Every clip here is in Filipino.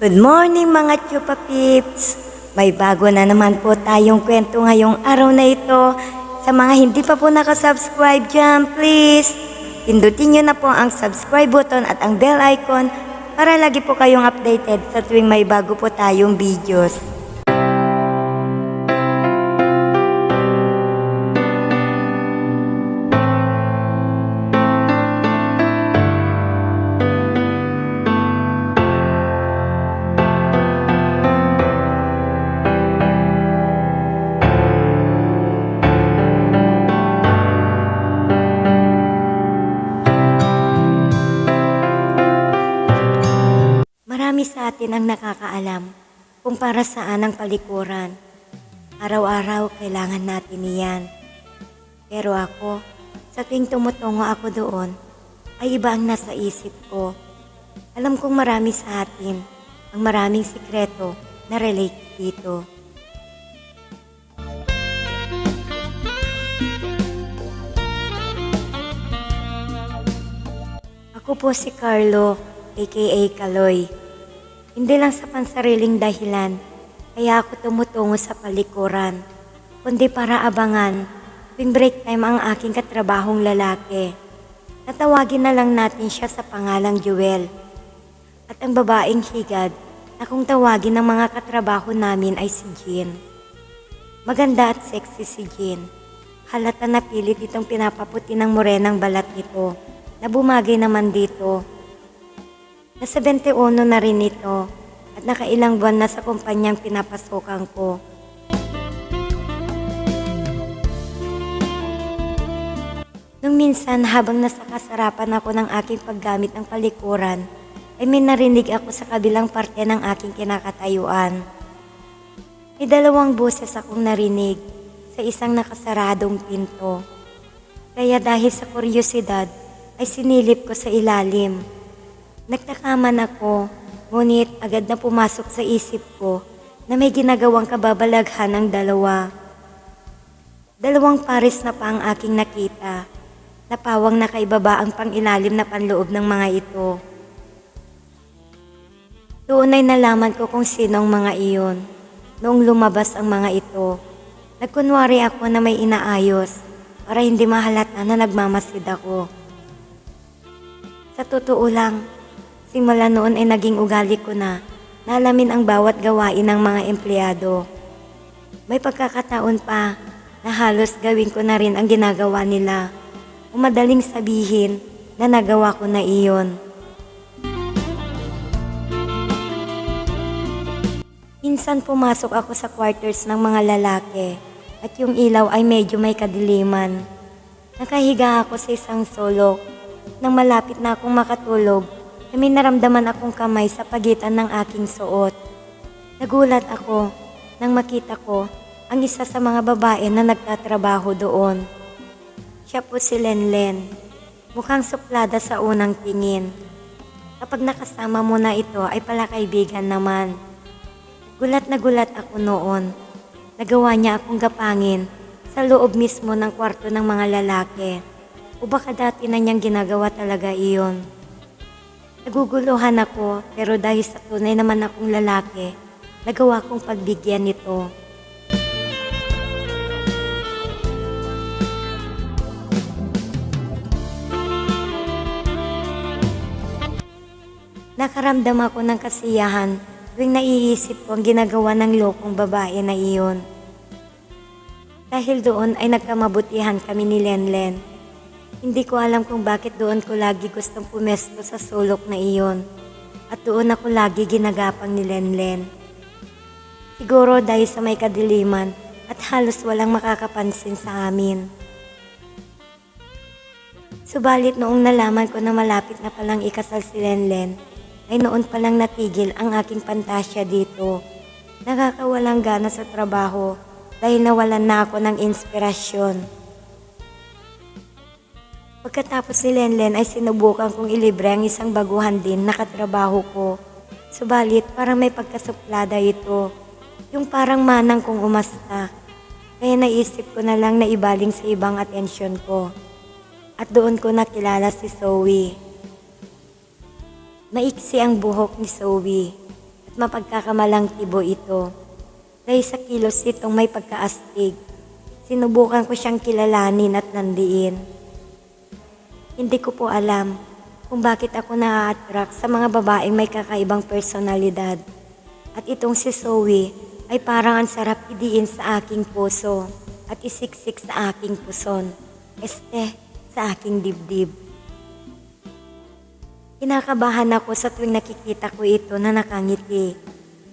Good morning mga Chupa Pips! May bago na naman po tayong kwento ngayong araw na ito. Sa mga hindi pa po nakasubscribe dyan, please pindutin nyo na po ang subscribe button at ang bell icon para lagi po kayong updated sa tuwing may bago po tayong videos. Marami sa atin ang nakakaalam kung para saan ang palikuran. Araw-araw kailangan natin iyan. Pero ako, sa tuwing tumutungo ako doon, ay iba ang nasa isip ko. Alam kong marami sa atin ang maraming sikreto na relate dito. Ako po si Carlo, aka Kaloy. Hindi lang sa pansariling dahilan, kaya ako tumutungo sa palikuran, kundi para abangan tuwing break time ang aking katrabahong lalaki. Natawagin na lang natin siya sa pangalang Joel. At ang babaeng higad na kung tawagin ng mga katrabaho namin ay si Jean. Maganda at sexy si Jean. Halata na pilit itong pinapaputi ng morenang balat nito na bumagay naman dito. Nasa 21 na rin ito at nakailang buwan na sa kumpanyang pinapasokan ko. Nung minsan habang nasa kasarapan ako ng aking paggamit ng palikuran, ay may narinig ako sa kabilang parte ng aking kinakatayuan. May dalawang boses akong narinig sa isang nakasaradong pinto. Kaya dahil sa kuryosidad ay sinilip ko sa ilalim. Nagtakaman ako, ngunit agad na pumasok sa isip ko na may ginagawang kababalaghan ng dalawa. Dalawang pares na pa ang aking nakita, napawang nakaibaba ang pangilalim na panloob ng mga ito. Doon ay nalaman ko kung sino ang mga iyon. Noong lumabas ang mga ito, nagkunwari ako na may inaayos para hindi mahalata na nagmamasid ako. Sa totoo lang, simula noon ay naging ugali ko na alamin ang bawat gawain ng mga empleyado. May pagkakataon pa na halos gawin ko na rin ang ginagawa nila o madaling sabihin na nagawa ko na iyon. Minsan pumasok ako sa quarters ng mga lalaki at yung ilaw ay medyo may kadiliman. Nakahiga ako sa isang sulok. Nang malapit na akong makatulog, may naramdaman akong kamay sa pagitan ng aking suot. Nagulat ako nang makita ko ang isa sa mga babae na nagtatrabaho doon. Siya po si Lenlen. Mukhang suplada sa unang tingin. Kapag nakasama mo na ito ay pala kaibigan naman. Gulat na gulat ako noon. Nagawa niya akong gapangin sa loob mismo ng kwarto ng mga lalaki. O baka dati na niyang ginagawa talaga iyon. Naguguluhan ako pero dahil sa tunay naman akong lalaki, nagawa kong pagbigyan nito. Nakaramdam ako ng kasiyahan tuwing naiisip ko ang ginagawa ng lokong babae na iyon. Dahil doon ay nagkamabutihan kami ni Lenlen. Hindi ko alam kung bakit doon ko lagi gustong pumesto sa sulok na iyon at doon ako lagi ginagapang ni Lenlen. Siguro dahil sa may kadiliman at halos walang makakapansin sa amin. Subalit noong nalaman ko na malapit na palang ikasal si Lenlen, ay noon palang natigil ang aking pantasya dito. Nakakawalang gana sa trabaho dahil nawalan na ako ng inspirasyon. Pagkatapos ni Lenlen ay sinubukan kong ilibre ang isang baguhan din na katrabaho ko. Subalit parang may pagkasuplada ito, yung parang manang kong umasta. Kaya naisip ko na lang na ibaling sa ibang atensyon ko. At doon ko nakilala si Zoe. Maiksi ang buhok ni Zoe. At at mapagkakamalang tibo ito. Dahil sa kilos nitong may pagkaastig, sinubukan ko siyang kilalanin at landiin. Hindi ko po alam kung bakit ako na-attract sa mga babaeng may kakaibang personalidad. At itong si Zoe ay parang ang sarap idiin sa aking puso at isiksik sa aking puson, sa aking dibdib. Kinakabahan ako sa tuwing nakikita ko ito na nakangiti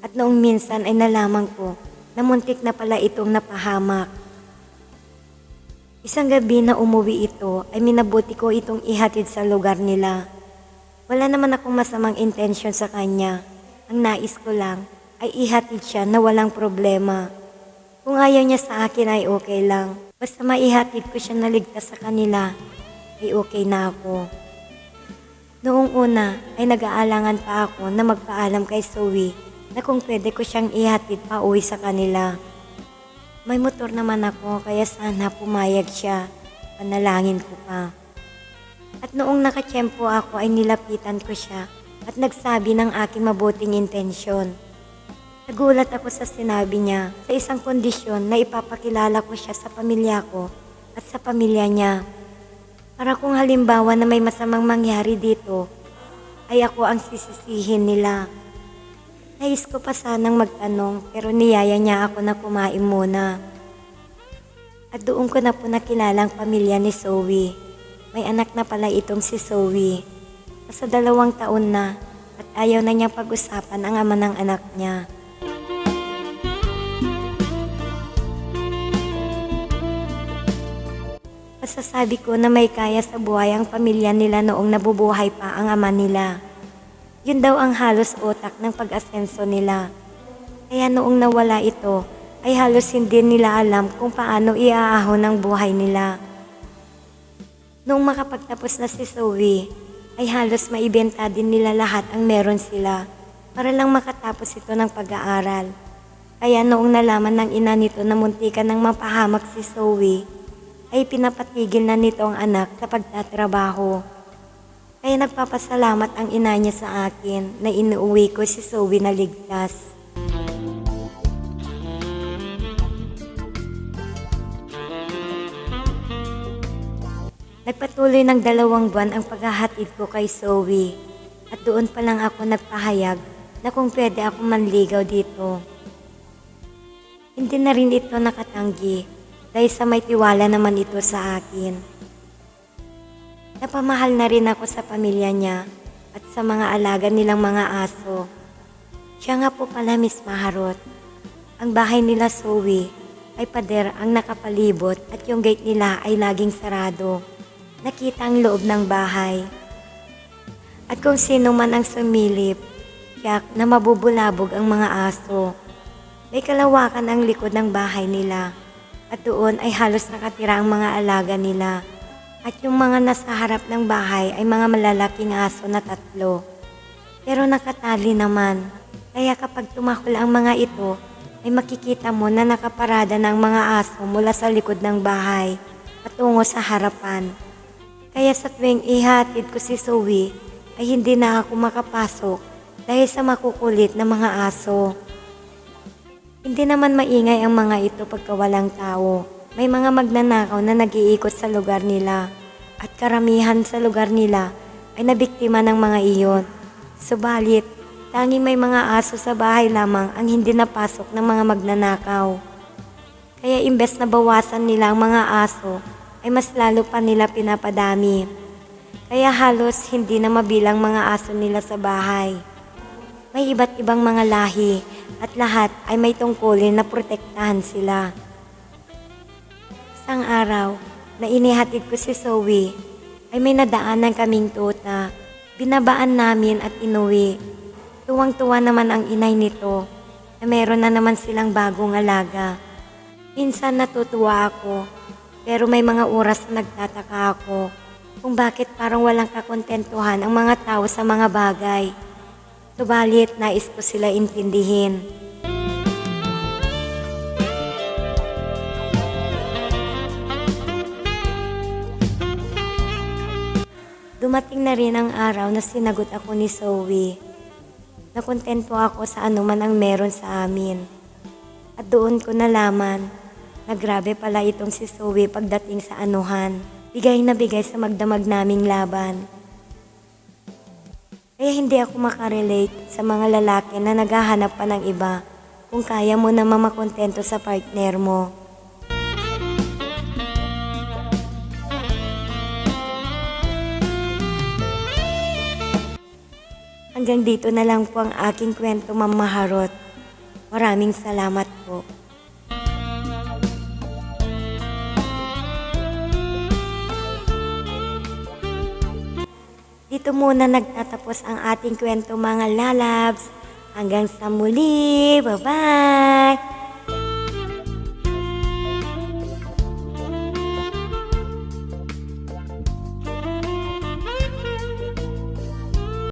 at noong minsan ay nalaman ko na muntik na pala itong napahamak. Isang gabi na umuwi ito ay minabuti ko itong ihatid sa lugar nila. Wala naman akong masamang intensyon sa kanya. Ang nais ko lang ay ihatid siya na walang problema. Kung ayaw niya sa akin ay okay lang. Basta maihatid ko siya na ligtas sa kanila ay okay na ako. Noong una ay nag-aalangan pa ako na magpaalam kay Zoe na kung pwede ko siyang ihatid pa uwi sa kanila. May motor naman ako kaya sana pumayag siya. Panalangin ko pa. At noong nakatsyempo ako ay nilapitan ko siya at nagsabi ng aking mabuting intensyon. Nagulat ako sa sinabi niya sa isang kondisyon na ipapakilala ko siya sa pamilya ko at sa pamilya niya. Para kung halimbawa na may masamang mangyari dito, ay ako ang sisisihin nila. Nais ko pa sanang magtanong pero niyaya niya ako na kumain muna. At doon ko na po nakilala ang pamilya ni Zoe. May anak na pala itong si Zoe. Sa 2 taon na at ayaw na niyang pag-usapan ang ama ng anak niya. Masasabi ko na may kaya sa buhay ang pamilya nila noong nabubuhay pa ang ama nila. Yun daw ang halos utak ng pag-asenso nila. Kaya noong nawala ito, ay halos hindi nila alam kung paano iaahon ang buhay nila. Noong makapagtapos na si Zoe, ay halos maibenta din nila lahat ang meron sila para lang makatapos ito ng pag-aaral. Kaya noong nalaman ng ina nito na muntikan ng mapahamak si Zoe, ay pinapatigil na nito ang anak sa pagtatrabaho. Kaya nagpapasalamat ang ina niya sa akin na inuuwi ko si Zoe na ligtas. Nagpatuloy ng 2 buwan ang paghahatid ko kay Zoe at doon pa lang ako nagpahayag na kung pwede ako manligaw dito. Hindi na rin ito nakatanggi dahil sa may tiwala naman ito sa akin. Napamahal na rin ako sa pamilya niya at sa mga alaga nilang mga aso. Siya nga po pala, Miss Maharot. Ang bahay nila Zoe ay pader ang nakapalibot at yung gate nila ay laging sarado. Nakita ang loob ng bahay. At kung sino man ang sumilip, tiyak na mabubulabog ang mga aso. May kalawakan ang likod ng bahay nila. At doon ay halos nakatira ang mga alaga nila. At yung mga nasa harap ng bahay ay mga malalaking aso na 3. Pero nakatali naman. Kaya kapag tumakol ang mga ito, ay makikita mo na nakaparada ng mga aso mula sa likod ng bahay patungo sa harapan. Kaya sa tuwing ihatid ko si Zoe, ay hindi na ako makapasok dahil sa makukulit na mga aso. Hindi naman maingay ang mga ito pagka walang tao. May mga magnanakaw na nag-iikot sa lugar nila at karamihan sa lugar nila ay nabiktima ng mga iyon. Subalit, tanging may mga aso sa bahay lamang ang hindi napasok ng mga magnanakaw. Kaya imbes na bawasan nila ang mga aso, ay mas lalo pa nila pinapadami. Kaya halos hindi na mabilang mga aso nila sa bahay. May iba't ibang mga lahi at lahat ay may tungkulin na protektahan sila. Isang araw na inihatid ko si Zoe ay may nadaanan kaming tuta. Binabaan namin at inuwi. Tuwang-tuwa naman ang inay nito na meron na naman silang bagong alaga. Minsan natutuwa ako pero may mga oras na nagtataka ako kung bakit parang walang kakontentuhan ang mga tao sa mga bagay. Subalit nais ko sila intindihin. Dumating na rin ang araw na sinagot ako ni Zoe. Nakontento ako sa anuman ang meron sa amin. At doon ko nalaman na grabe pala itong si Zoe pagdating sa anuhan. Bigay na bigay sa magdamag naming laban. Kaya hindi ako makarelate sa mga lalaki na naghahanap pa ng iba kung kaya mo na mamakontento sa partner mo. Hanggang dito na lang po ang aking kwento, Ma'am Maharot. Maraming salamat po. Dito muna nagtatapos ang ating kwento, mga lalabs. Hanggang sa muli. Bye-bye!